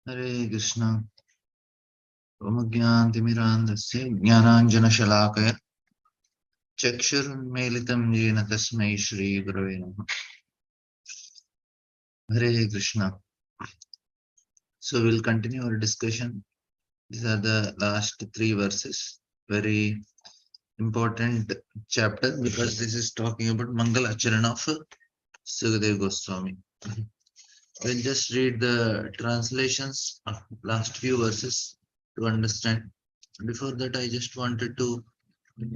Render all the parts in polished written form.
Hare Krishna. Omagyantimirandasya Jnananjanashalakaya Chakshurunmelitam Jena Tasmai Shri Gurave Namaha. Hare Krishna. So we'll continue our discussion. These are the last three verses. Very important chapter because this is talking about Mangala Acharana of Sukadeva Goswami. We'll just read the translations of last few verses to understand. Before that, I just wanted to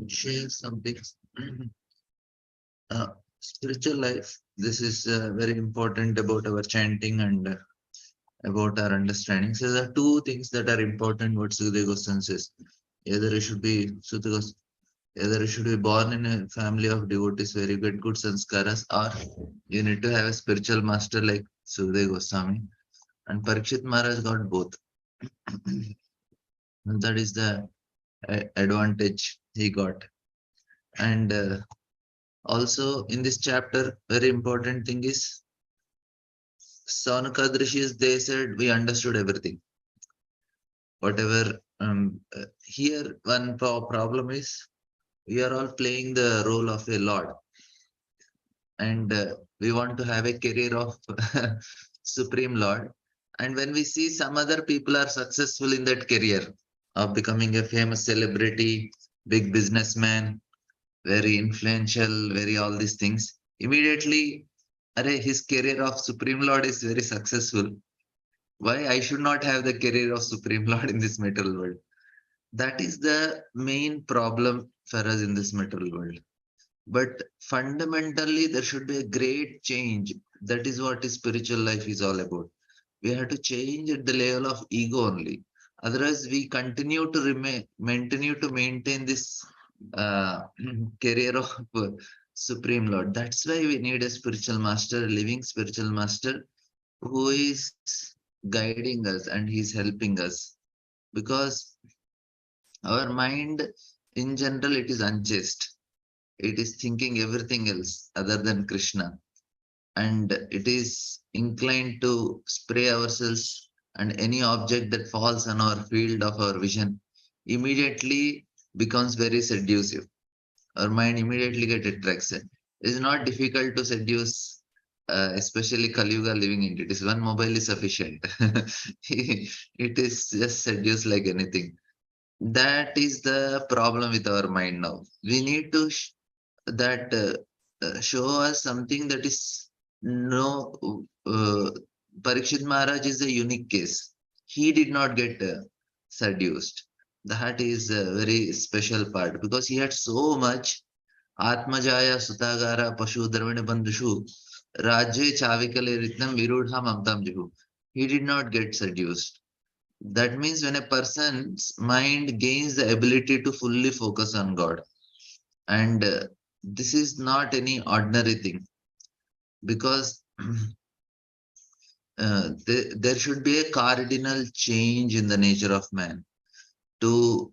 share some things. uh, Spiritual life. This is very important about our chanting and about our understanding. So there are two things that are important. What Sukadeva Goswami says. Either you should be either you should be born in a family of devotees, very good sanskaras, or you need to have a spiritual master like Sukadeva Goswami. And Parikshit Maharaj got both. And that is the advantage he got. And also in this chapter, very important thing is Saunakadrishis, they said we understood everything. Whatever here one problem is we are all playing the role of a lord, and we want to have a career of supreme lord. And when we see some other people are successful in that career of becoming a famous celebrity, big businessman, very influential, very all these things, immediately, array, his career of Supreme Lord is very successful. Why I should not have the career of Supreme Lord in this material world? That is the main problem for us in this material world. But fundamentally, there should be a great change. That is what spiritual life is all about. We have to change at the level of ego only. Otherwise, we continue to maintain this career of Supreme Lord. That's why we need a spiritual master, a living spiritual master who is guiding us and he's helping us. Because our mind, in general, it is unjust. It is thinking everything else other than Krishna. And it is inclined to spray ourselves and any object that falls on our field of our vision immediately becomes very seductive. Our mind immediately get attracted. It is not difficult to seduce, especially Kali Yuga living entities. One mobile is sufficient. It is just seduce like anything. That is the problem with our mind now. We need to that show us something that is no. Parikshit Maharaj is a unique case. He did not get seduced. That is a very special part because he had so much Atmajaya Sutagara Pashu Dravina Bandhushu Rajye Chavikale Ritnam Virudha Mamtam Juhu. He did not get seduced. That means when a person's mind gains the ability to fully focus on God, and this is not any ordinary thing because there should be a cardinal change in the nature of man. To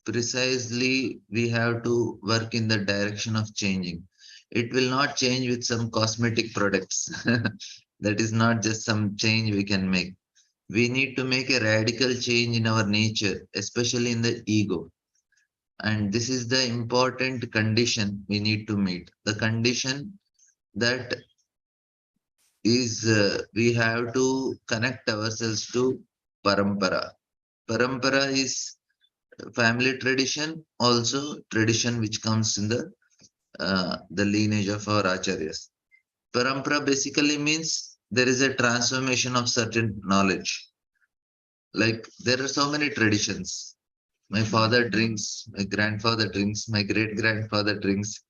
precisely, we have to work in the direction of changing. It will not change with some cosmetic products. That is not just some change we can make. We need to make a radical change in our nature, especially in the ego. And this is the important condition we need to meet. The condition that is we have to connect ourselves to parampara. Parampara is family tradition, also tradition which comes in the lineage of our acharyas. Parampara basically means there is a transformation of certain knowledge. Like there are so many traditions. My father drinks, my grandfather drinks, my great grandfather drinks.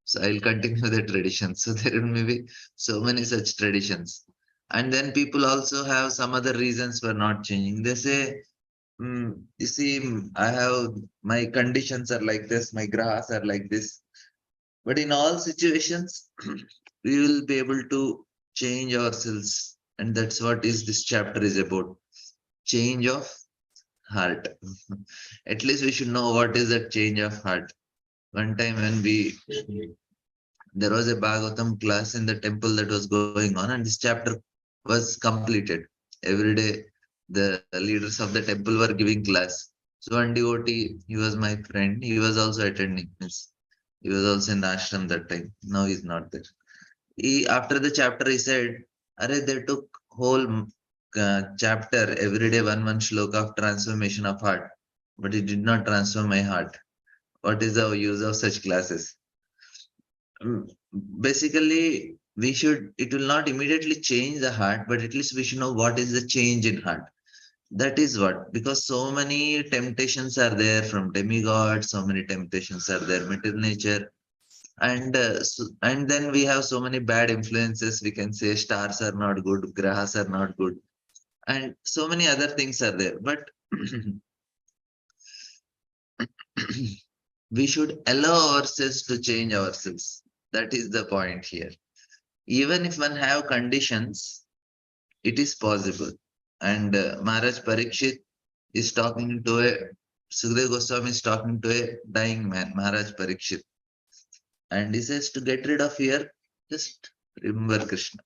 So I'll continue the tradition. So there may be so many such traditions. And then people also have some other reasons for not changing. They say, you see, I have my conditions are like this, my graphs are like this. But in all situations, we will be able to change ourselves. And that's what is this chapter is about. Change of heart. At least we should know what is that change of heart. One time when there was a Bhagavatam class in the temple that was going on, and this chapter was completed every day. The leaders of the temple were giving class. So one devotee, he was my friend. He was also attending. He was also in the ashram that time. Now he's not there. After the chapter, he said, "Arey, they took whole chapter every day, one shloka of transformation of heart, but it did not transform my heart. What is the use of such classes?" Um, Basically, we should. It will not immediately change the heart, but at least we should know what is the change in heart. That is what, because so many temptations are there from demigods, so many temptations are there, material nature, and then we have so many bad influences. We can say stars are not good, grahas are not good, and so many other things are there. But we should allow ourselves to change ourselves. That is the point here. Even if one have conditions, it is possible. And Maharaj Parikshit is talking to a Sukdev Goswami is talking to a dying man, Maharaj Parikshit, and he says to get rid of fear, just remember Krishna.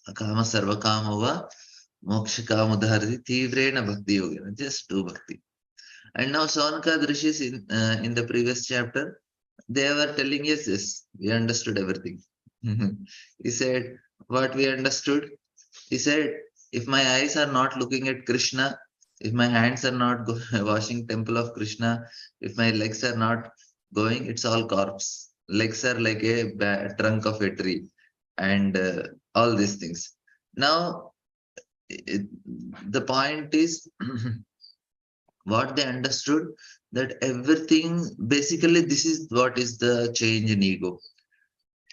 Akama sarva kamova moksha kamudharati tivrena bhakti yogena. Just do bhakti. And now Saunaka Rishis in the previous chapter, they were telling, yes, yes, we understood everything. He said, what we understood? He said, if my eyes are not looking at Krishna, if my hands are not washing temple of Krishna, if my legs are not going, it's all corpse. Legs are like a trunk of a tree, and all these things. Now, it, the point is what they understood, that everything, basically, this is what is the change in ego.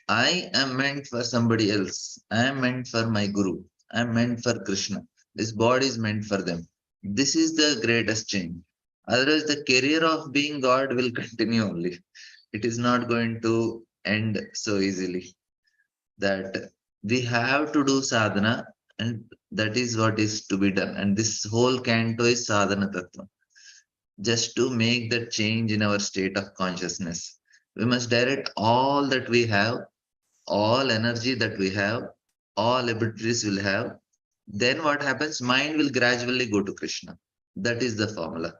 I am meant for somebody else. I am meant for my guru. I am meant for Krishna. This body is meant for them. This is the greatest change. Otherwise, the career of being God will continue only. It is not going to end so easily. That we have to do sadhana, and that is what is to be done. And this whole canto is sadhana tattva, just to make that change in our state of consciousness. We must direct all that we have, all energy that we have, all abilities will have. Then what happens? Mind will gradually go to Krishna. That is the formula.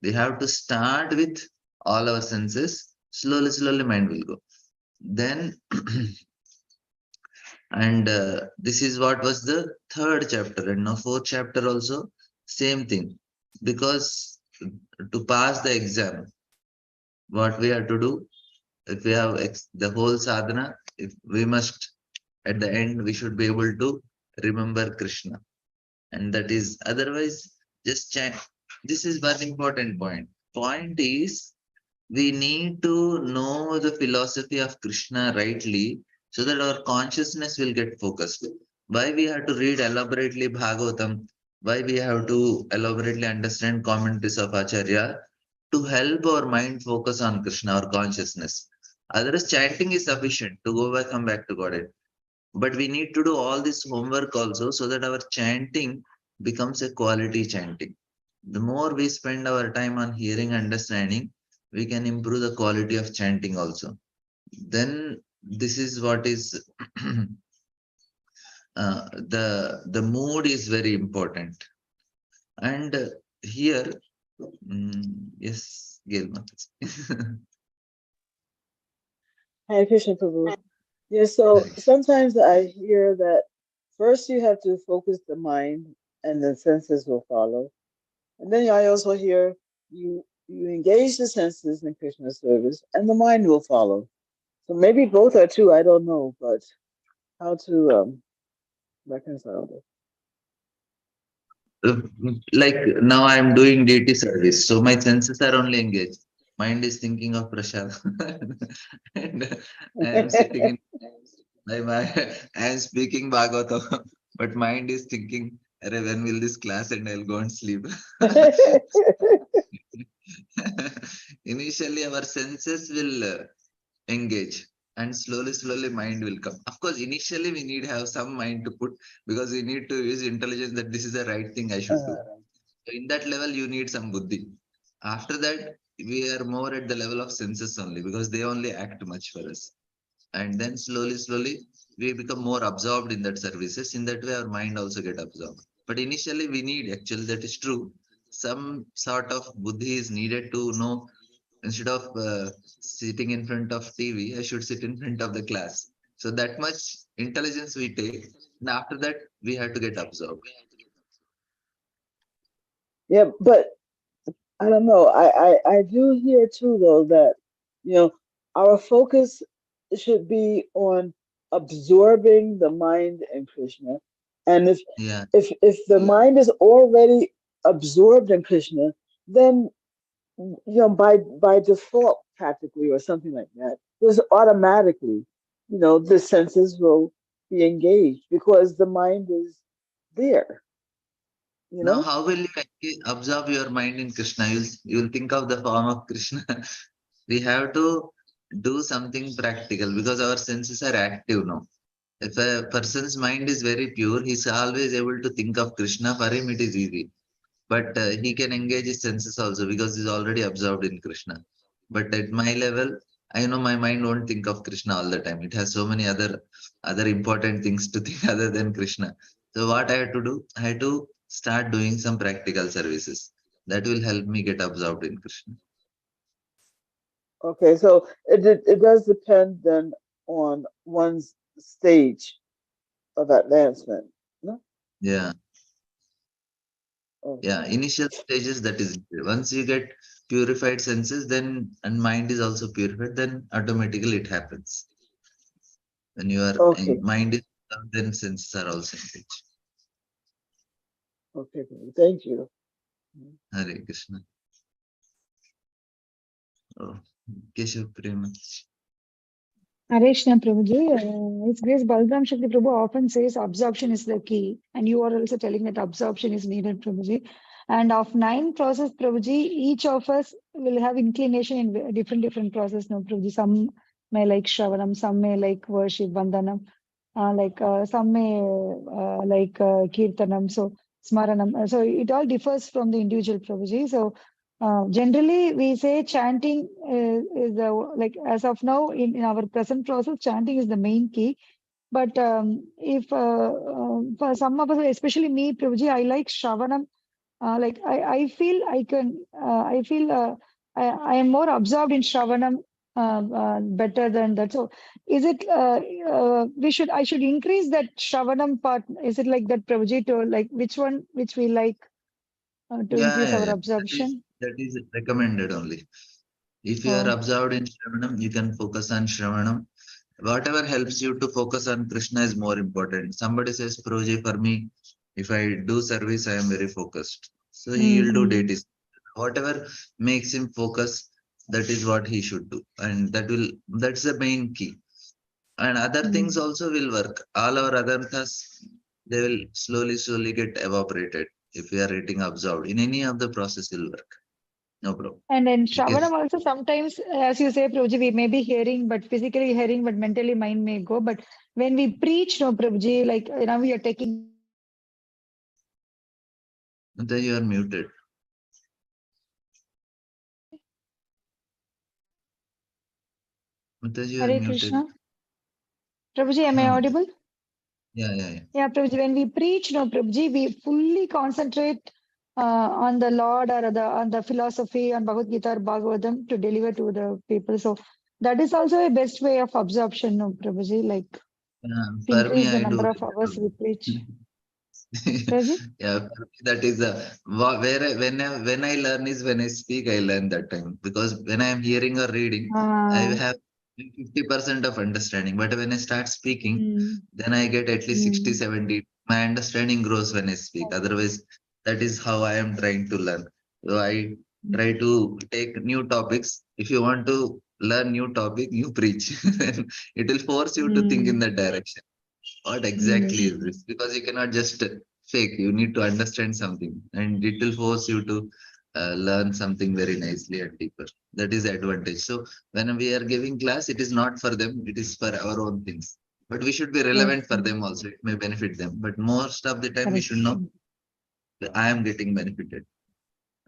We have to start with all our senses. Slowly, slowly, mind will go. Then, and this is what was the third chapter, and now fourth chapter also same thing. Because to pass the exam, what we have to do, if we have the whole sadhana, if we must, at the end we should be able to remember Krishna, and that is, otherwise, just chant. This is one important point is, we need to know the philosophy of Krishna rightly, so that our consciousness will get focused. Why we have to read elaborately Bhagavatam, why we have to elaborately understand commentaries of Acharya, to help our mind focus on Krishna, our consciousness. Otherwise, chanting is sufficient to go back, come back to Godhead. But we need to do all this homework also, so that our chanting becomes a quality chanting. The more we spend our time on hearing, understanding, we can improve the quality of chanting also. Then this is what is the mood is very important. And here, yes, Gail Mataji. Hare Krishna Prabhu. Yes, so sometimes I hear that first you have to focus the mind and the senses will follow. And then I also hear you engage the senses in Krishna service and the mind will follow. So maybe both are true, I don't know, but how to reconcile this? Like now I'm doing deity service, so my senses are only engaged. Mind is thinking of Prasad. And I am sitting in my I am speaking Bhagavatam, but mind is thinking, "Arey, when will this class and I'll go and sleep." Initially, our senses will engage, and slowly, slowly, mind will come. Of course, initially we need have some mind to put, because we need to use intelligence that this is the right thing I should do. So in that level, you need some buddhi. After that, we are more at the level of senses only, because they only act much for us. And then slowly, slowly, we become more absorbed in that services. In that way, our mind also get absorbed. But initially we need, actually that is true, some sort of buddhi is needed to know, instead of sitting in front of TV, I should sit in front of the class. So that much intelligence we take, and after that we have to get absorbed. Yeah, but I don't know. I do hear too though that you know our focus should be on absorbing the mind in Krishna, and Yeah. if the mind is already absorbed in Krishna, then by default practically or something like that, just automatically, the senses will be engaged because the mind is there. You Now, know. how will you absorb your mind in Krishna? You'll think of the form of Krishna. We have to do something practical because our senses are active now. If a person's mind is very pure, he's always able to think of Krishna. For him, it is easy. But he can engage his senses also because he's already absorbed in Krishna. But at my level, I know my mind won't think of Krishna all the time. It has so many other important things to think other than Krishna. So what I had to do, I had to start doing some practical services that will help me get absorbed in Krishna. Okay, so it does depend then on one's stage of advancement. No? Yeah, yeah. Okay. Initial stages, that is, once you get purified senses, then and mind is also purified, then automatically it happens. When your Okay. mind is calm, then senses are also engaged. Okay. Great. Thank you. Hare Krishna. Oh, Keshav Prema. Areshna Prabhuji, His Grace Balram Shakti Prabhu often says absorption is the key, and you are also telling that absorption is needed, Prabhuji. And of 9 process, Prabhuji, each of us will have inclination in different process, no, Prabhuji. Some may like Shravanam, some may like worship, Vandanam, some may Kirtanam, so Smaranam. So it all differs from the individual, Prabhuji. So generally, we say chanting is like as of now in our present process, chanting is the main key. But if for some of us, especially me, Prabhuji, I like Shravanam. I feel I feel I am more absorbed in Shravanam better than that. So is it I should increase that Shravanam part? Is it like that, Prabhuji, to like which one which we like to Yeah, increase yeah, our yeah. absorption? That is recommended only. If you are Oh. absorbed in Shravanam, you can focus on Shravanam. Whatever helps you to focus on Krishna is more important. Somebody says, Proji, for me, if I do service, I am very focused. So he will do Mm-hmm. deities. Whatever makes him focus, that is what he should do. And that's the main key. And other things Mm. also will work. All our other tasks, they will slowly get evaporated if we are getting absorbed. In any of the process will work. No problem. And in Okay. Shravanam also sometimes, as you say, Prabhuji, we may be hearing, but physically hearing, but mentally mind may go. But when we preach, no, Prabhuji, like now we are taking Then you are muted. Mataji, you are Hare muted. Krishna. Prabhuji, am I No. audible? Yeah, yeah, yeah. Yeah, Prabhuji, when we preach, no, Prabhuji, we fully concentrate on the Lord or on the philosophy, on Bhagavad Gita or Bhagavatam to deliver to the people. So that is also a best way of absorption, no, Prabhuji, like to For me, increase the I do number of it hours we too. preach. Prabhuji? Yeah, for me that is when I learn is when I speak, I learn that time because when I am hearing or reading, I Uh, have 50% of understanding. But when I start speaking, mm, then I get at least 60, mm. 70. My understanding grows when I speak. Otherwise, that is how I am trying to learn. So I try to take new topics. If you want to learn new topic, you preach. It will force you to think in Mm, that direction. What exactly is mm, this? Because you cannot just fake. You need to understand something, and it will force you to learn something very nicely and deeper. That is the advantage. So when we are giving class, it is not for them; it is for our own things. But we should be yes, relevant for them also. It may benefit them. But most of the time, we correct. should know that I am getting benefited.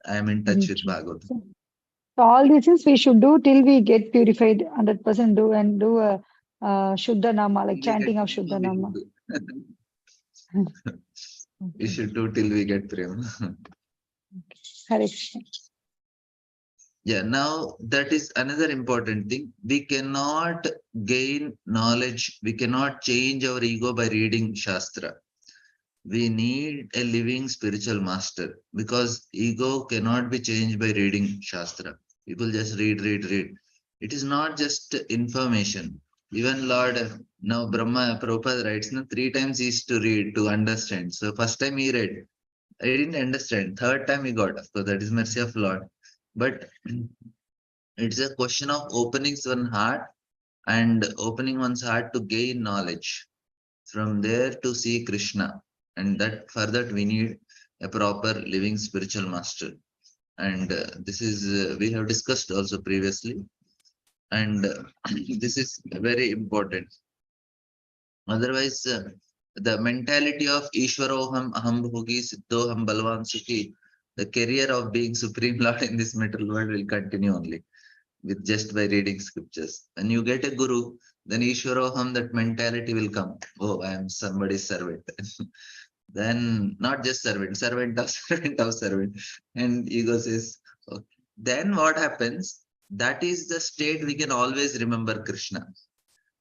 I am in Very touch with true. Bhagavad. So all these things we should do till we get purified 100% do and do a Shuddha Nama, like We get chanting of to know Shuddha we should Nama. do. We Okay. should do till we get prema. Hare Krishna. Yeah, now that is another important thing. We cannot gain knowledge, we cannot change our ego by reading Shastra. We need a living spiritual master because ego cannot be changed by reading Shastra. People just read. It is not just information. Even Lord, now Brahma Prabhupada writes, no, 3 times he used to read to understand. So first time he read, I didn't understand. Third time he got, of course, that is mercy of Lord. But it's a question of opening one's heart and opening one's heart to gain knowledge. From there to see Krishna. And that for that we need a proper living spiritual master. And this is, we have discussed also previously. And this is very important. Otherwise, the mentality of Ishwaroham, Aham Bhogi, Siddhoham, Balvan Sukhi, the career of being Supreme Lord in this material world will continue only with just by reading scriptures. When you get a guru, then Ishwaroham, that mentality will come. Oh, I am somebody's servant. Then not just servant, servant of servant of servant. And ego says, okay. Then what happens? That is the state we can always remember Krishna.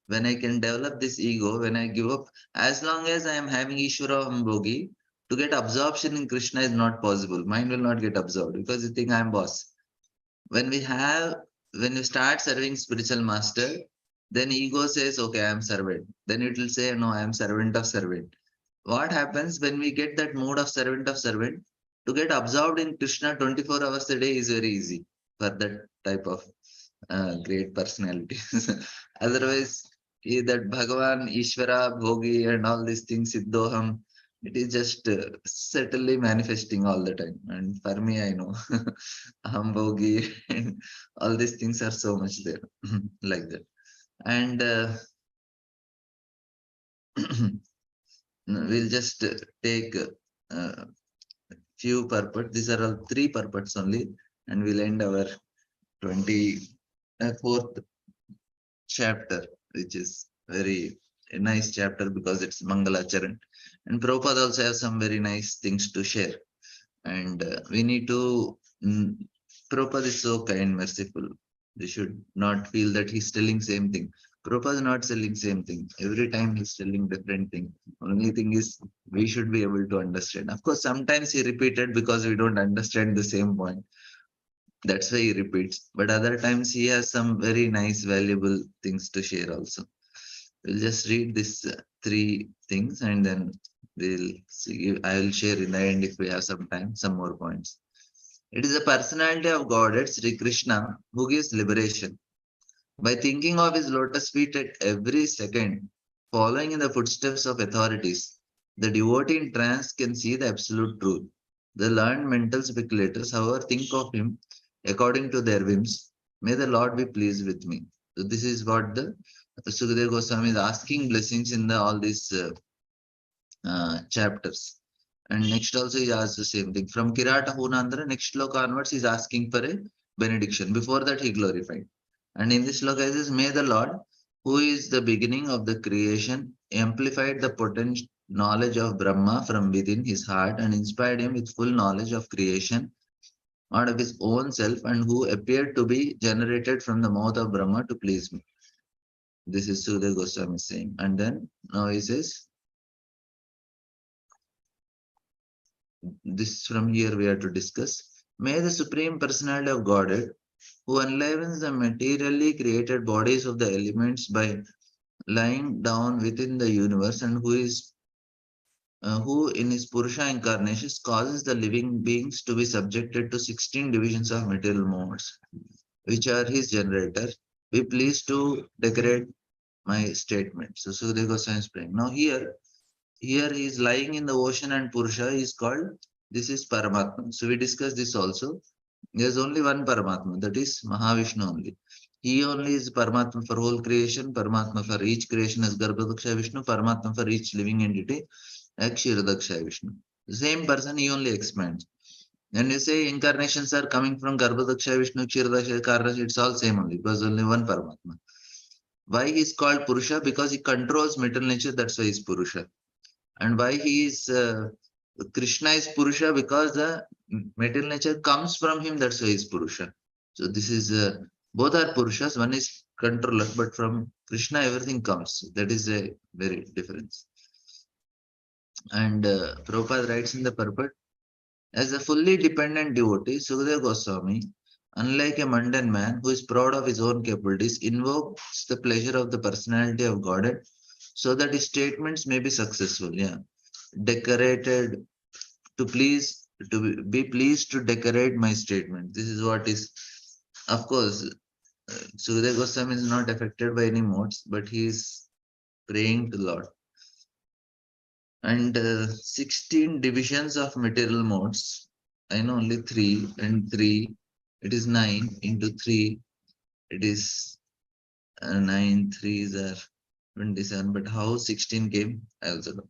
When I can develop this ego, when I give up, as long as I am having Ishvara Bhogi, to get absorption in Krishna is not possible. Mind will not get absorbed because you think I am boss. When we have, when you start serving spiritual master, then ego says, okay, I am servant. Then it will say, no, I am servant of servant. What happens when we get that mood of servant, to get absorbed in Krishna 24 hours a day is very easy for that type of great personalities. Otherwise, that Bhagavan, Ishvara, Bhogi, and all these things, Siddhoham, it is just subtly manifesting all the time. And for me, I know Aham Bhogi and all these things are so much there, like that. And we'll just take few purport. These are all 3 purports only, and we'll end our 24th chapter, which is very a nice chapter because it's Mangala Charan. And Prabhupada also has some very nice things to share. And we need to, Prabhupada is so kind, merciful. We should not feel that he's telling same thing. Prabhupada is not selling same thing. Every time he's telling different thing. Only thing is we should be able to understand. Of course, sometimes he repeated because we don't understand the same point. That's why he repeats. But other times he has some very nice, valuable things to share also. We'll just read these 3 things and then we'll see. I will share in the end if we have some time, some more points. It is the personality of Godhead, Sri Krishna, who gives liberation. By thinking of his lotus feet at every second, following in the footsteps of authorities, the devotee in trance can see the absolute truth. The learned mental speculators, however, think of him according to their whims. May the Lord be pleased with me. So this is what the Sukadeva Goswami is asking blessings in the all these chapters. And next also he asks the same thing. From Kirata Hunandra, next sloka onwards, he's asking for a benediction. Before that, he glorified. And in this sloka, he says, may the Lord, who is the beginning of the creation, amplified the potent knowledge of Brahma from within his heart and inspired him with full knowledge of creation out of his own self, and who appeared to be generated from the mouth of Brahma to please me. This is Sukadeva Goswami saying. And then now he says, this from here we have to discuss. May the Supreme Personality of Godhead, who enlivens the materially created bodies of the elements by lying down within the universe, and who in his Purusha incarnations causes the living beings to be subjected to 16 divisions of material modes, which are his generator, be pleased to decorate my statement. So Sukadeva Goswami is praying. Now here he is lying in the ocean and Purusha is called, this is Paramatma. So we discussed this also. There's only one Paramatma, that is Mahavishnu only. He only is Paramatma for whole creation, Paramatma for each creation as Garbhadaksha Vishnu, Paramatma for each living entity as Kshirodaksha Vishnu. The same person, he only expands. When you say incarnations are coming from Garbhadaksha Vishnu, Kshirodaksha, Karadaksha, it's all same only, because only one Paramatma. Why he is called Purusha? Because he controls material nature, that's why he is Purusha. And why he is Krishna is Purusha because the material nature comes from him, that's why he is Purusha. So this is both are Purushas, one is controller, but from Krishna everything comes. That is a very difference. And Prabhupada writes in the purport, as a fully dependent devotee, Sukadeva Goswami, unlike a mundane man who is proud of his own capabilities, invokes the pleasure of the personality of Godhead so that his statements may be successful. Yeah, decorated to please be pleased to decorate my statement. This is what is, of course, Sukadeva Goswami is not affected by any modes, but he is praying to Lord. And 16 divisions of material modes. I know only 3 and 3. It is 9 into 3. It is 9 threes are 27. But how 16 came? I also don't.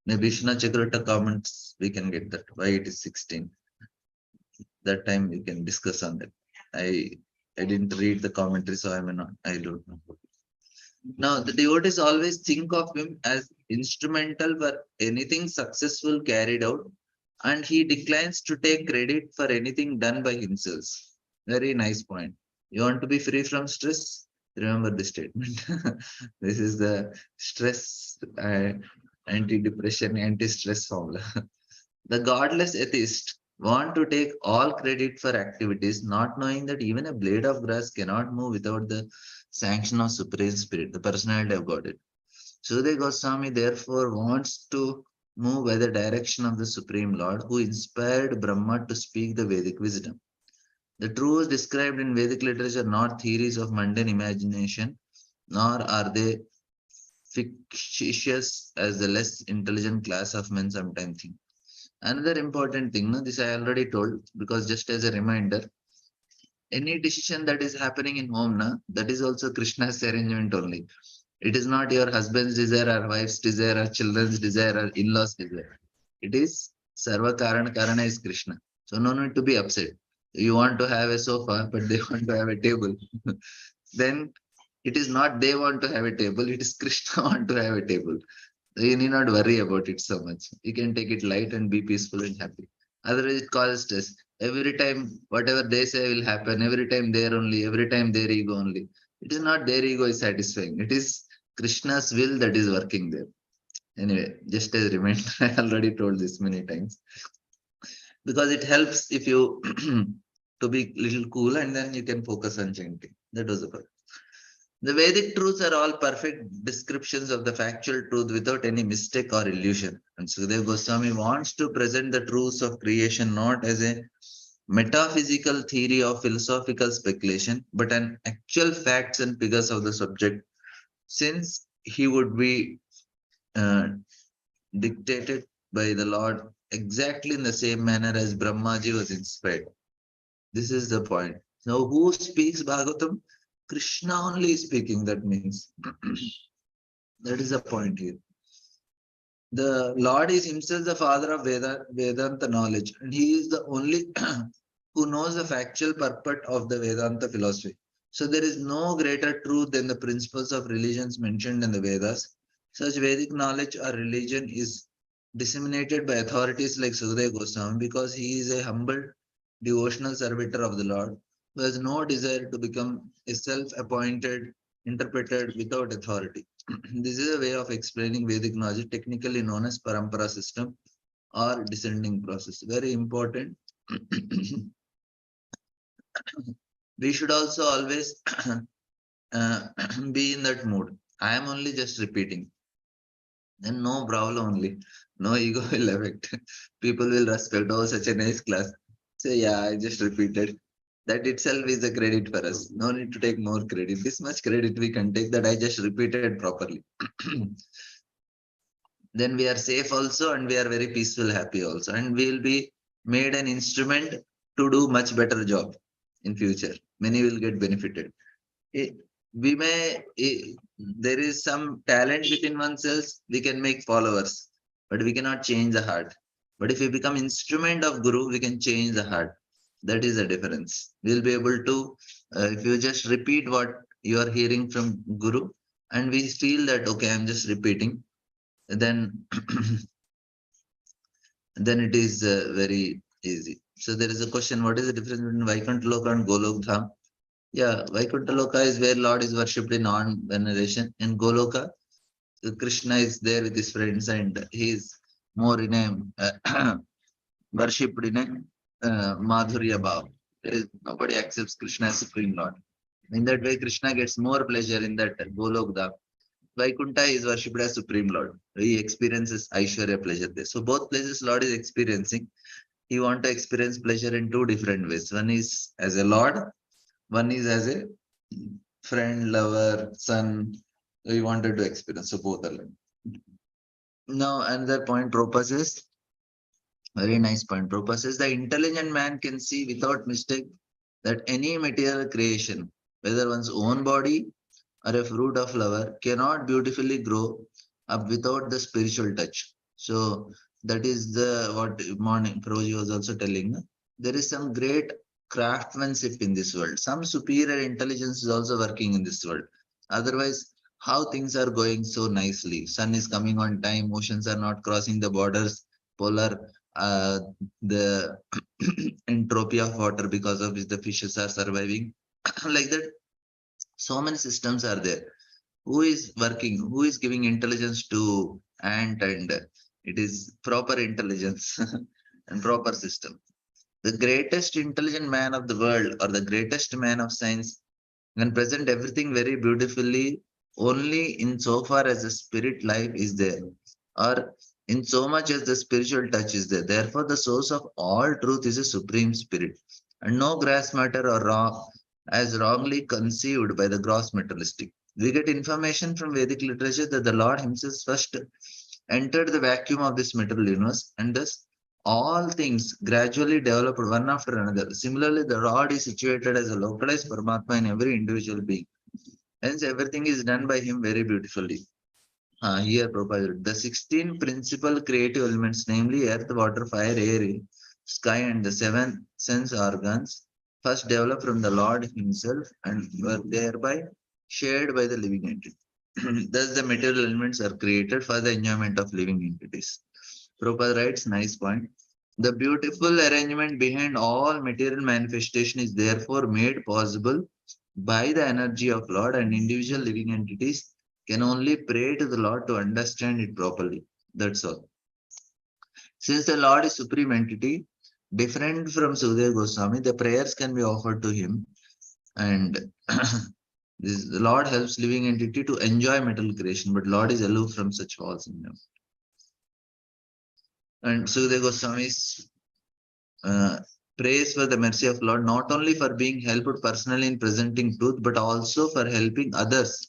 Maybe Vishnu Chakrata comments, we can get that. Why it is 16. That time we can discuss on that. I didn't read the commentary, so I may not. I don't know. Now, the devotees always think of him as instrumental for anything successful carried out, and he declines to take credit for anything done by himself. Very nice point. You want to be free from stress? Remember this statement. This is the stress, anti-depression, anti-stress formula. The godless atheist want to take all credit for activities, not knowing that even a blade of grass cannot move without the sanction of Supreme Spirit, the personality of God. Sudhir Goswami therefore wants to move by the direction of the Supreme Lord, who inspired Brahma to speak the Vedic wisdom. The truths described in Vedic literature are not theories of mundane imagination, nor are they fictitious as the less intelligent class of men sometimes think. Another important thing, no, this I already told, because just as a reminder, any decision that is happening in home, na, that is also Krishna's arrangement only. It is not your husband's desire or wife's desire or children's desire or in-laws desire. It is Sarva Karana, Karana is Krishna. So no need to be upset. You want to have a sofa, but they want to have a table. Then it is not they want to have a table, it is Krishna want to have a table. So you need not worry about it so much. You can take it light and be peaceful and happy. Otherwise, it causes stress. Every time, whatever they say will happen. Every time their only. Every time their ego only. It is not their ego is satisfying. It is Krishna's will that is working there. Anyway, just as a reminder, I already told this many times because it helps if you to be little cool and then you can focus on chanting. That was the point. The Vedic truths are all perfect descriptions of the factual truth without any mistake or illusion. And Sukadeva Goswami wants to present the truths of creation not as a metaphysical theory or philosophical speculation, but an actual facts and figures of the subject, since he would be uh, dictated by the Lord exactly in the same manner as Brahmaji was inspired. This is the point. Now, who speaks Bhagavatam? Krishna only is speaking, that means. That is the point here. The Lord is himself the father of Vedanta knowledge, and he is the only who knows the factual purport of the Vedanta philosophy. So there is no greater truth than the principles of religions mentioned in the Vedas. Such Vedic knowledge or religion is disseminated by authorities like Sukadeva Goswami because he is a humble devotional servitor of the Lord who has no desire to become a self-appointed interpreter without authority. This is a way of explaining Vedic knowledge, technically known as parampara system or descending process. Very important. We should also always uh, be in that mood. I am only just repeating. Then no problem only. No ego will affect. People will respect, oh, such a nice class. So yeah, I just repeated. That itself is a credit for us. No need to take more credit. This much credit we can take that I just repeated properly. Then we are safe also and we are very peaceful, happy also. And we will be made an instrument to do much better job in future. Many will get benefited. Eh, we may, there is some talent within oneself, we can make followers, but we cannot change the heart. But if we become instrument of Guru, we can change the heart. That is the difference. We'll be able to, if you just repeat what you are hearing from Guru, and we feel that, okay, I'm just repeating, then then it is very easy. So there is a question: what is the difference between Vaikuntha Loka and Golok Dham? Yeah, Vaikuntha Loka is where Lord is worshipped in non-veneration. In Goloka, Krishna is there with his friends and he is more in a worshipped in a Madhurya Bhav. Nobody accepts Krishna as Supreme Lord. In that way, Krishna gets more pleasure in that Golok Dham. Vaikuntha is worshipped as Supreme Lord. He experiences Aishwarya pleasure there. So both places Lord is experiencing. He want to experience pleasure in two different ways. One is as a Lord, one is as a friend, lover, son. He wanted to experience. So both are like. Now another point proposes, very nice point. Proposes the intelligent man can see without mistake that any material creation, whether one's own body or a fruit of flower, cannot beautifully grow up without the spiritual touch. So that is the what morning Prabhuji was also telling. There is some great craftsmanship in this world. Some superior intelligence is also working in this world. Otherwise, how things are going so nicely. Sun is coming on time, oceans are not crossing the borders, polar the entropy of water because of which the fishes are surviving. Like that, so many systems are there. Who is working? Who is giving intelligence to ant? And it is proper intelligence and proper system. The greatest intelligent man of the world or the greatest man of science can present everything very beautifully only in so far as the spirit life is there, or in so much as the spiritual touch is there. Therefore, the source of all truth is a supreme spirit, and no grass matter or wrong as wrongly conceived by the gross materialistic. We get information from Vedic literature that the Lord Himself first entered the vacuum of this material universe, and thus all things gradually developed one after another. Similarly, the Lord is situated as a localized Paramatma in every individual being. Hence, everything is done by Him very beautifully. Here provided the 16 principal creative elements, namely earth, water, fire, air, sky, and the seven sense organs, first developed from the Lord Himself and were thereby shared by the living entity. Thus, the material elements are created for the enjoyment of living entities. Prabhupada writes, nice point. The beautiful arrangement behind all material manifestation is therefore made possible by the energy of Lord, and individual living entities can only pray to the Lord to understand it properly. That's all. Since the Lord is supreme entity, different from Sudhir Goswami, the prayers can be offered to him, and the Lord helps living entity to enjoy material creation, but Lord is aloof from such false in them. And Sudhir Goswami's praise for the mercy of Lord, not only for being helped personally in presenting truth, but also for helping others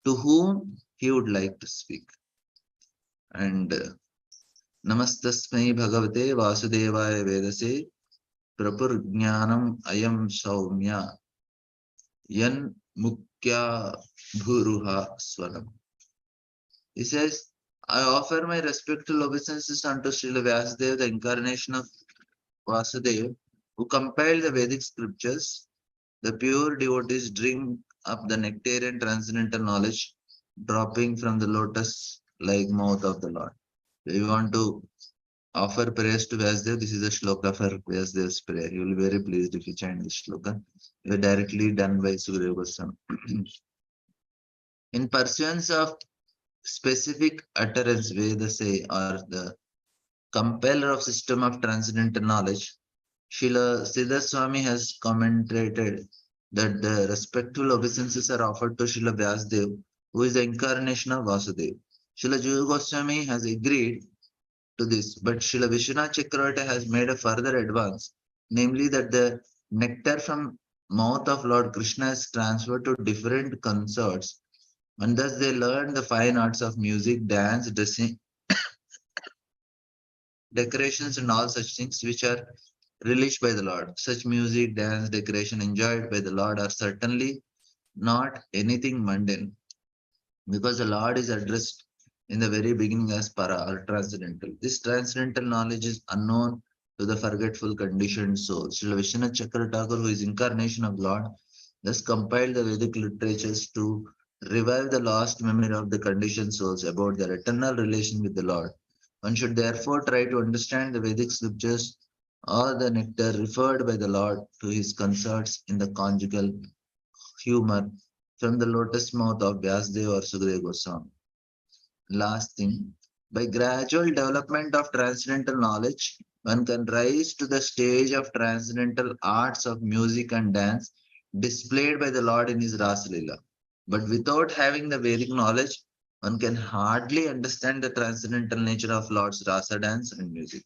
to whom he would like to speak. And Namastasmai Bhagavate Vasudevaya Vedase Prapurjnanam Ayam Saumya Yan Mukya Bhuruha Swaram. He says, I offer my respectful obeisances unto Srila Vyasadeva, the incarnation of Vasudeva, who compiled the Vedic scriptures. The pure devotees drink up the nectarian transcendental knowledge dropping from the lotus-like mouth of the Lord. We want to offer prayers to Vyasdev. This is a shloka for Vyasdev's prayer. You will be very pleased if you chant this shloka. You are directly done by Sukadeva Goswami. In pursuance of specific utterance, Veda say, or the compeller of system of transcendental knowledge, Srila Siddha Swami has commented that the respectful obeisances are offered to Srila Vyasdev, who is the incarnation of Vasudeva. Srila Jiva Goswami has agreed to this, but Srila Vishwanath Chakravarti has made a further advance, namely that the nectar from mouth of Lord Krishna is transferred to different consorts, and thus they learn the fine arts of music, dance, dressing, decorations, and all such things which are released by the Lord. Such music, dance, decoration enjoyed by the Lord are certainly not anything mundane, because the Lord is addressed in the very beginning as para or transcendental. This transcendental knowledge is unknown to the forgetful conditioned soul. Srila Vishwanath Chakra Thakur, who is incarnation of Lord, thus compiled the Vedic literatures to revive the lost memory of the conditioned souls about their eternal relation with the Lord. One should therefore try to understand the Vedic scriptures or the nectar referred by the Lord to his consorts in the conjugal humor from the lotus mouth of Vyasdev or Sukadeva Goswami. Last thing, by gradual development of transcendental knowledge, one can rise to the stage of transcendental arts of music and dance displayed by the Lord in his Rasa Leela. But without having the Vedic knowledge, one can hardly understand the transcendental nature of Lord's Rasa dance and music.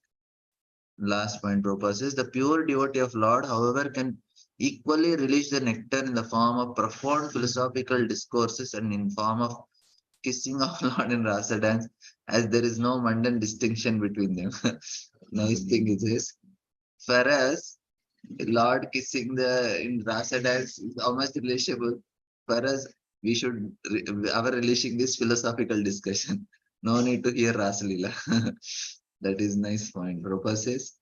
Last point, Prabhupada says, the pure devotee of Lord, however, can equally release the nectar in the form of profound philosophical discourses and in form of kissing of Lord in Rasa dance, as there is no mundane distinction between them. Nice thing is this. For us, Lord kissing the in Rasa dance is almost relishable. For us, we should our relishing is philosophical discussion. No need to hear Rasa Leela. That is nice point. Prabhupada says,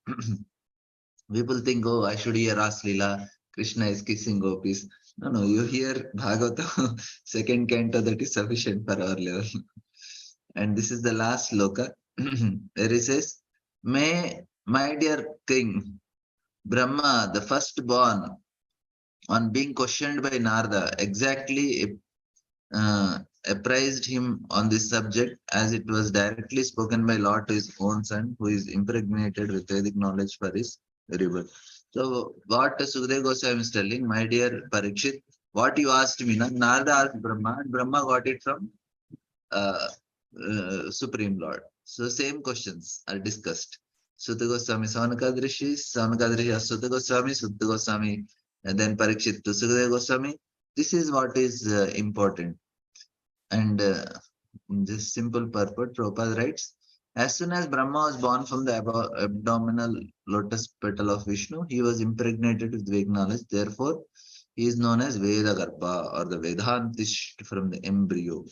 people think, oh, I should hear Rasa Leela. Krishna is kissing gopis. No, no, you hear Bhagavatam, second canto, that is sufficient for our level. And this is the last sloka. Where he says, may my dear king, Brahma, the firstborn, on being questioned by Narada, exactly apprised him on this subject as it was directly spoken by Lord to his own son, who is impregnated with Vedic knowledge for his rebirth. So, what Sukadeva Goswami is telling, my dear Parikshit, what you asked me, Narada asked Brahma, and Brahma got it from uh, Supreme Lord. So same questions are discussed. Sutta Goswami, Savanakadrishi, Savanakadrishi, Sutta Goswami, Sutta Goswami, and then Parikshit to Sukadeva Goswami. This is what is important. And in this simple purport, Prabhupada writes, as soon as Brahma was born from the abdominal lotus petal of Vishnu, he was impregnated with Vedic knowledge. Therefore, he is known as Veda Garbha or the Vedantist from the embryo.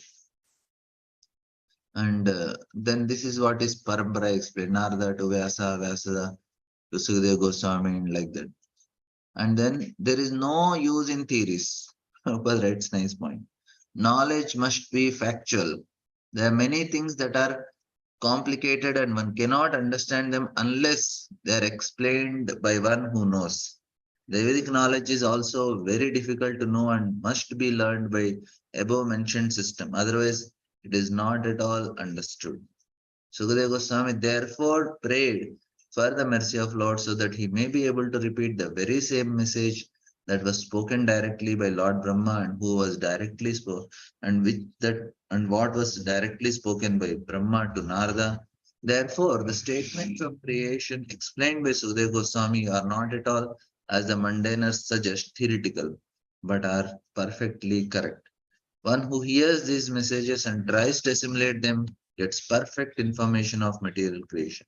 And then this is what is Parampara explained, Narada to Vyasa, Vyasa to Sukadeva Goswami, and like that. And then there is no use in theories. Prabhupada writes nice point. Knowledge must be factual. There are many things that are complicated and one cannot understand them unless they are explained by one who knows. The Vedic knowledge is also very difficult to know and must be learned by above mentioned system. Otherwise, it is not at all understood. Sukadeva Goswami therefore prayed for the mercy of Lord so that he may be able to repeat the very same message that was spoken directly by Lord Brahma and who was directly spoken and which that and what was directly spoken by Brahma to Narada. Therefore, the statements of creation explained by Sukadeva Goswami are not at all, as the mundaners suggest, theoretical, but are perfectly correct. One who hears these messages and tries to assimilate them gets perfect information of material creation.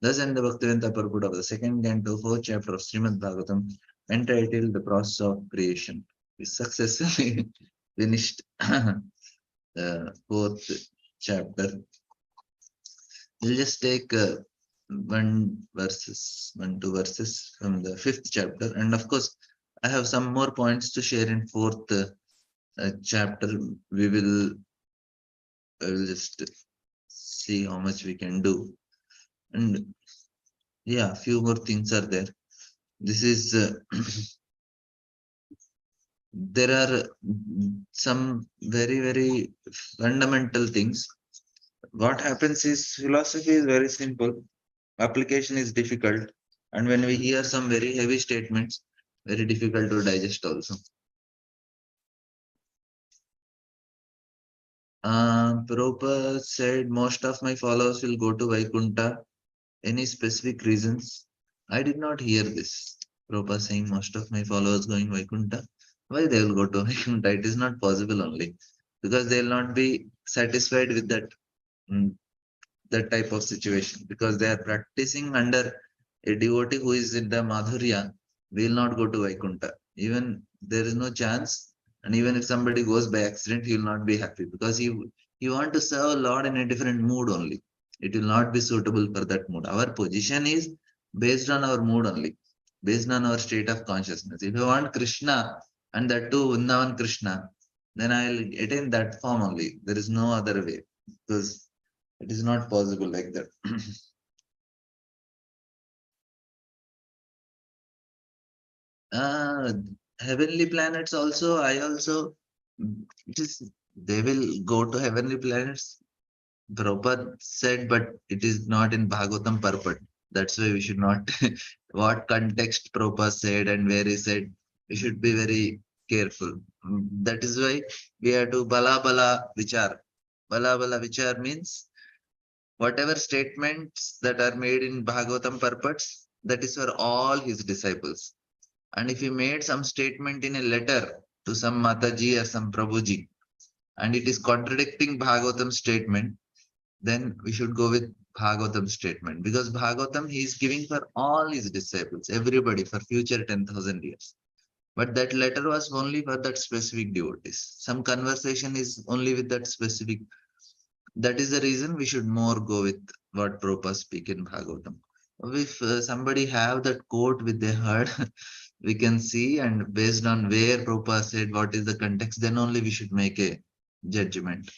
Thus, in the Bhaktivedanta purport of the second canto, fourth chapter of Srimad Bhagavatam, entitled The Process of Creation, we successfully finished the fourth chapter. We'll just take two verses from the fifth chapter. And of course, I have some more points to share in fourth chapter. We will I will just see how much we can do. And yeah, few more things are there. This is there are some very fundamental things. What happens is philosophy is very simple, application is difficult, and when we hear some very heavy statements, very difficult to digest also. Prabhupada said most of my followers will go to Vaikunta. Any specific reasons? I did not hear this. Prabhupada saying most of my followers going Vaikunta. Why they will go to Vaikunta? It is not possible only because they will not be satisfied with mm, that type of situation because they are practicing under a devotee who is in the Madhurya. Will not go to Vaikunta. Even there is no chance, and even if somebody goes by accident, he will not be happy because he want to serve Lord in a different mood only. It will not be suitable for that mood. Our position is based on our mood only, based on our state of consciousness. If you want Krishna and that too Vrindavan Krishna, then I'll attain that form only. There is no other way because It is not possible like that. uh, Heavenly planets also, it is, they will go to heavenly planets. Prabhupada said, but it is not in Bhagavatam purport. That's why we should not, what context Prabhupada said and where he said, we should be very careful. That is why we have to bala bala vichar. Bala bala vichar means whatever statements that are made in Bhagavatam purports, that is for all his disciples. And if he made some statement in a letter to some Mataji or some Prabhuji, and it is contradicting Bhagavatam statement, then we should go with Bhagavatam statement, because Bhagavatam he is giving for all his disciples, everybody for future 10,000 years. But that letter was only for that specific devotees. Some conversation is only with that specific. That is the reason we should more go with what Prabhupada speak in Bhagavatam. If somebody have that quote with their heart, we can see, and based on where Prabhupada said what is the context, then only we should make a judgment.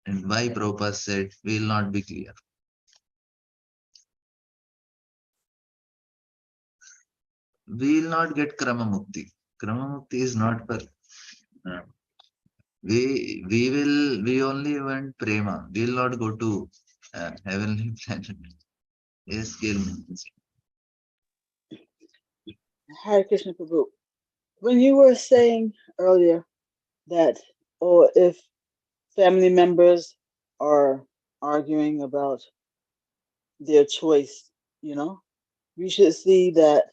And why Prabhupada said will not be clear. We will not get Krama Mukti. Krama Mukti is not for uh, we only want prema. We will not go to heavenly planet. Yes, kill me. Hare Krishna Prabhu. When you were saying earlier that, oh, if family members are arguing about their choice, you know, we should see that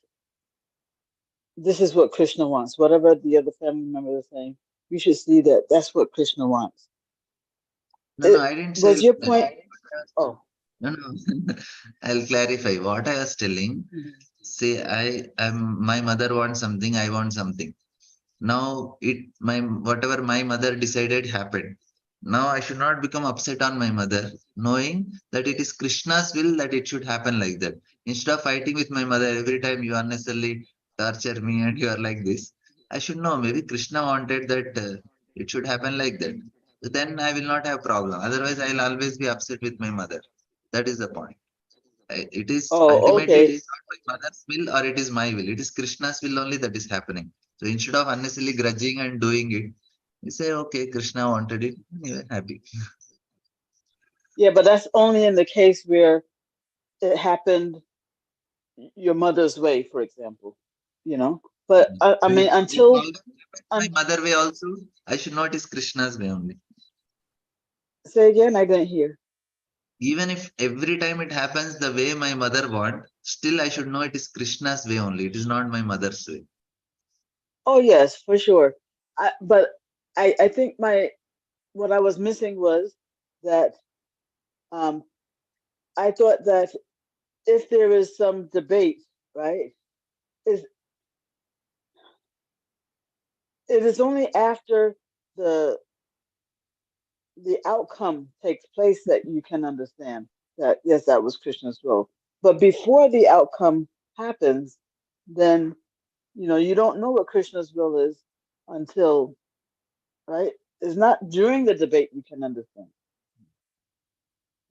this is what Krishna wants. Whatever the other family member is saying, we should see that that's what Krishna wants. No, It I didn't say was your like point. that. Oh, No. I'll clarify what I was telling. mhm. Say my mother wants something, I want something. Now my whatever my mother decided happened. Now I should not become upset on my mother, knowing that it is Krishna's will that it should happen like that. Instead of fighting with my mother every time you unnecessarily torture me and you are like this, I should know maybe Krishna wanted that it should happen like that. So then I will not have problem. Otherwise, I will always be upset with my mother. That is the point. It is Oh, ultimately it okay. is not my mother's will or it is my will. It is Krishna's will only that is happening. So instead of unnecessarily grudging and doing it, you say, okay, Krishna wanted it, you are happy. Yeah, but that's only in the case where it happened your mother's way, for example. You know, but I So mean, if all until that happens my un, mother way also, I should know it is Krishna's way only. say again, I didn't hear. Even if every time it happens the way my mother want, still I should know it is Krishna's way only. It is not my mother's way. Oh yes, for sure. But I think my what I was missing was that um, I thought that if there is some debate, right, is it is only after the the outcome takes place that you can understand that yes, that was Krishna's will. But before the outcome happens, then you don't know what Krishna's will is until right. It's not during the debate you can understand.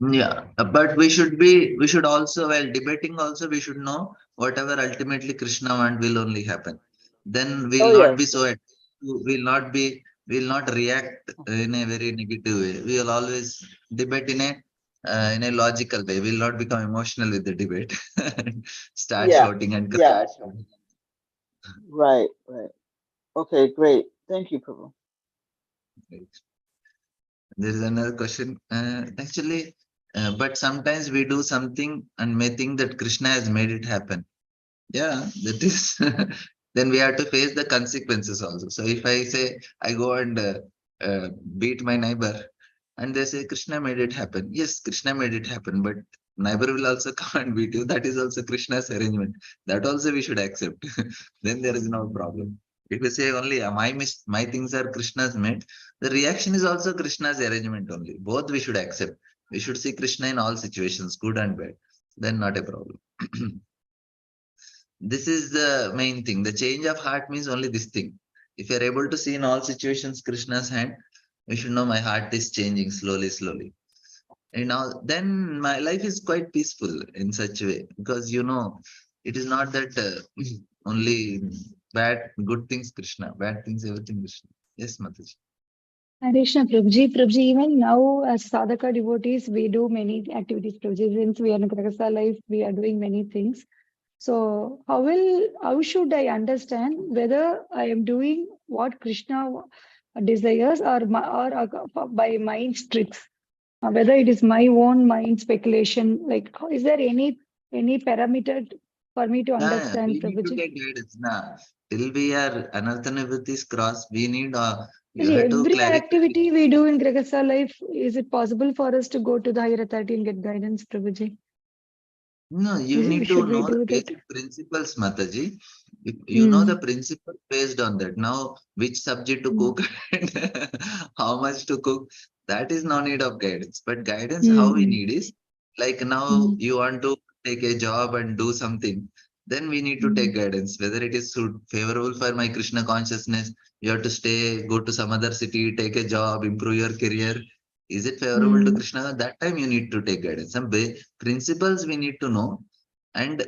Yeah, but we should also, while debating also, we should know whatever ultimately Krishna want will only happen. Then we Oh will not be yes, so, we will not react in a very negative way. We will always debate in a logical way. We will not become emotional with the debate, start yeah, shouting and yeah, crying. right, right. Okay, great. Thank you, Prabhu. There is another question. But sometimes we do something and may think that Krishna has made it happen. Yeah, that is. Then we have to face the consequences also. So if I say I go and beat my neighbor, and they say Krishna made it happen. Yes, Krishna made it happen, but neighbor will also come and beat you. That is also Krishna's arrangement. That also we should accept. Then there is no problem. If you say only my things are Krishna's made, the reaction is also Krishna's arrangement only. Both we should accept. We should see Krishna in all situations, good and bad. Then not a problem. This is the main thing. The change of heart means only this thing. If you're able to see in all situations Krishna's hand, we should know my heart is changing slowly, slowly. and now then my life is quite peaceful in such a way, because it is not that only bad good things Krishna, bad things everything Krishna. Yes, Mataji. Additional Prabhuji, Prabhuji, even now as sadhaka devotees, we do many activities, Prabhuji. Since we are in Grahastha life, we are doing many things. So how should I understand whether I am doing what Krishna desires or by mind's tricks? Whether it is my own mind speculation, like is there any parameter for me to Yeah, understand, we need to Prabhuji? get guidance. Nah, till we are anarthana with this cross, we need you Prabhuji, have to every clarify. activity we do in Grahastha life, is it possible for us to go to the higher authority and get guidance, Prabhuji? No, you need to Should we know the do that? basic principles, Mataji. If you know the Mm, principle based on that. Now, which subject to mm, cook and how much to cook, that is no need of guidance. But guidance, how we mm, need is like now mm, you want to take a job and do something, then we need to take mm, guidance. Whether it is favorable for my Krishna consciousness, you have to stay, go to some other city, take a job, improve your career. Is it favorable to mm, Krishna? That time you need to take guidance. Some principles we need to know, and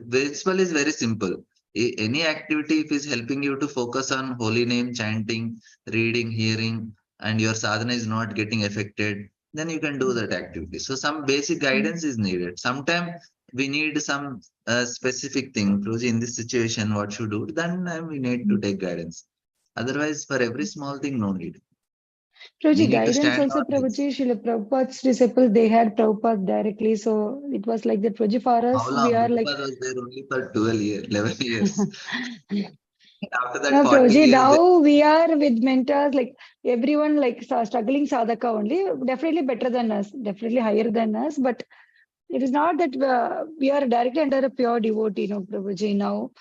principle is very simple. Any activity if is helping you to focus on holy name, chanting, reading, hearing, and your sadhana is not getting affected, then you can do that activity. So some basic mm, guidance is needed. Sometimes we need some specific thing. Prabhuji, in this situation, what should do? Then we need to mm. take guidance. Otherwise, for every small thing, no need. We Prabhuji, need to guidance stand also, on this. Prabhuji, Srila Prabhupada's disciples, they had Prabhupada directly. So it was like that, Prabhuji, for How us, we long? are like, Prabhupada was there only for 12 years, 11 years. After that, no, 40 Prabhuji, years. now we are with mentors, like everyone like struggling sadhaka only, definitely better than us, definitely higher than us. But it is not that we are directly under a pure devotee, no, Prabhuji, now.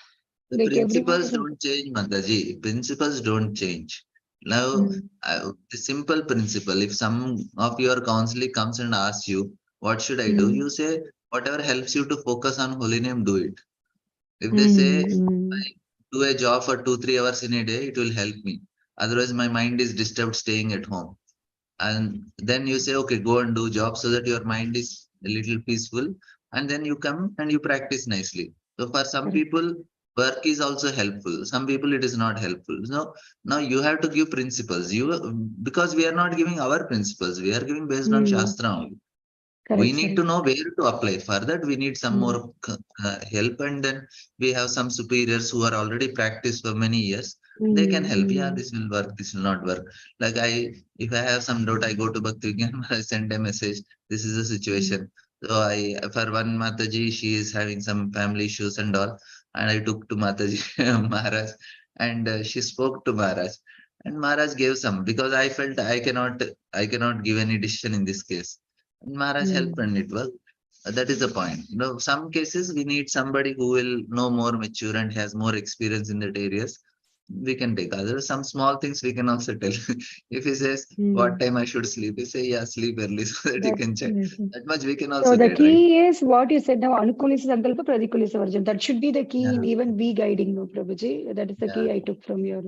The Like everyone principles is in. don't change, Mataji. Principles don't change. Now, Mm, the simple principle, if some of your counseling comes and asks you, what should I do? mm, You say, whatever helps you to focus on holy name, do it. If they say, mm, I do a job for 2, 3 hours in a day, it will help me. Otherwise, my mind is disturbed staying at home. And then you say, okay, go and do job so that your mind is a little peaceful. And then you come and you practice nicely. So for some correct. people, work is also helpful. Some people it is not helpful. So now you have to give principles. Because we are not giving our principles, we are giving based on Mm, Shastra only. We correct, need to correct. know where to apply. For that, we need some Mm, more help, and then we have some superiors who are already practiced for many years. They can mm, help. Yeah, mm, this will work. This will not work. Like if I have some doubt, I go to Bhakti Vigyan, I send a message. This is the mm, situation. So for one Mataji, she is having some family issues and all, and I took to Mataji Maharaj, and she spoke to Maharaj, and Maharaj gave some, because I felt I cannot give any decision in this case. Maharaj help mm, and it was. That is the point. No, some cases we need somebody who will know more mature and has more experience in that areas. We can take others. Some small things we can also tell. If he says what mm. time I should sleep, we say yeah, sleep early so that you That, can check. yes. That much we can So also the guide, right? key is what you said now, Anukulisa Sankalpa, Pratikulisa Varjan. That should be the key in Yeah, even we guiding, no, Prabhuji. That is the yeah, key I took from your.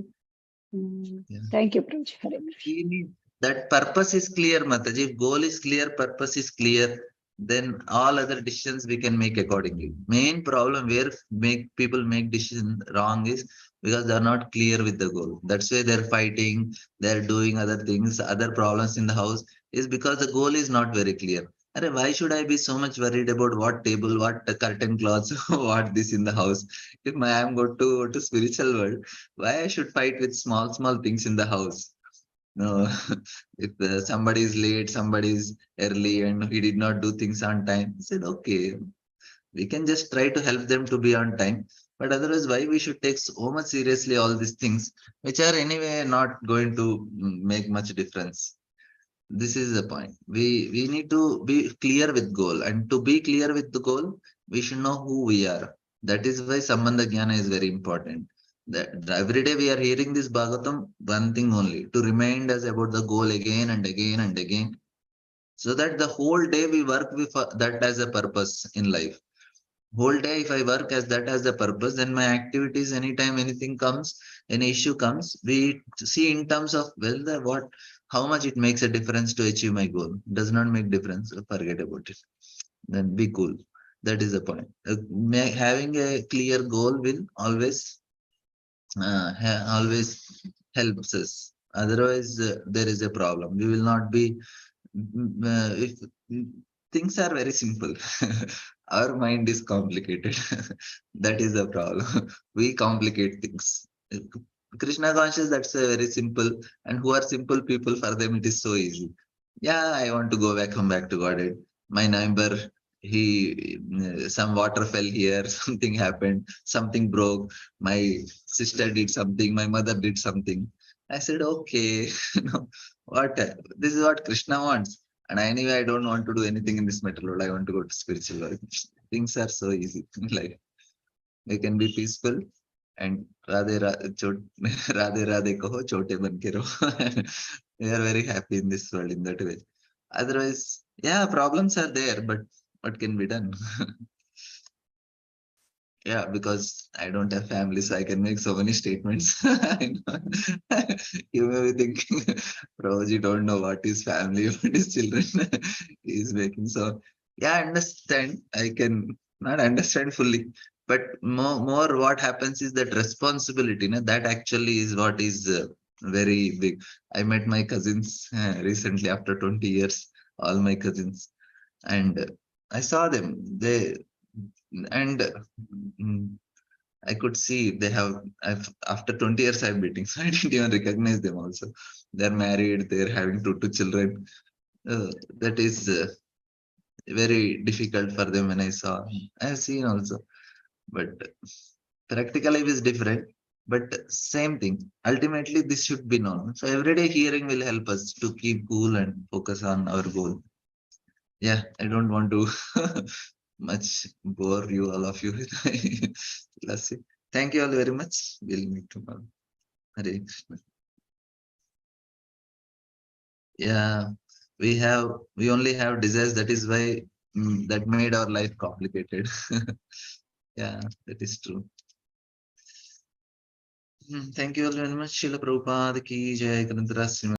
Mm. yeah. Thank you, Prabhuji. Hare Krishna. We need that purpose is clear, Mataji. If goal is clear, purpose is clear, then all other decisions we can make accordingly. Main problem where make people make decision wrong is because they're not clear with the goal. That's why they're fighting, they're doing other things, other problems in the house is because the goal is not very clear. Arre, why should I be so much worried about what table, what curtain cloths, what this in the house? If I am going to spiritual world, why I should fight with small things in the house? No, if somebody is late, somebody is early, and he did not do things on time, I said, okay, we can just try to help them to be on time. But otherwise, why we should take so much seriously all these things, which are anyway not going to make much difference. This is the point. We need to be clear with goal, and to be clear with the goal, we should know who we are. That is why Sambandha Jnana is very important. That every day we are hearing this Bhagavatam, one thing only, to remind us about the goal again and again and again, so that the whole day we work with that as a purpose in life. Whole day if I work as that as the purpose, then my activities, anytime anything comes, any issue comes, we see in terms of, well, the what, how much it makes a difference to achieve my goal. Does not make difference, forget about it. Then be cool. That is the point. Having a clear goal will always helps us. Otherwise, there is a problem. We will not be. If things are very simple, our mind is complicated. That is the problem. We complicate things. Krishna conscious, that's a very simple. And who are simple people, for them it is so easy. Yeah, I want to go back, come back to Godhead. My neighbor, he some water fell here, something happened, something broke. My sister did something, my mother did something. I said, okay, no, what this is what Krishna wants. And anyway, I don't want to do anything in this metal world. I want to go to spiritual world. Things are so easy. Like you can be peaceful and radhe radhe kaho chote ban ke raho. We are very happy in this world in that way. Otherwise, yeah, problems are there, but what can be done? Yeah, because I don't have family, so I can make so many statements. I know. You may be thinking, Prabhuji don't know what is family, what is children. He is making so. Yeah, I understand. I can not understand fully, but more what happens is that responsibility. No? That actually is what is very big. I met my cousins recently after 20 years, all my cousins, and I saw them. And mm, I could see they have. After 20 years, I'm meeting, so I didn't even recognize them. Also, they're married. They're having two children. That is very difficult for them. When I saw, I have seen also, but practical life is different. But same thing. Ultimately, this should be known. So everyday hearing will help us to keep cool and focus on our goal. Yeah, I don't want to much bore you, all of you. Let's see. Thank you all very much. We'll meet tomorrow. Hare Krishna. Yeah, we only have desires. That is why that made our life complicated. Yeah, that is true. Thank you all very much. Srila Prabhupada ki jai. Grantha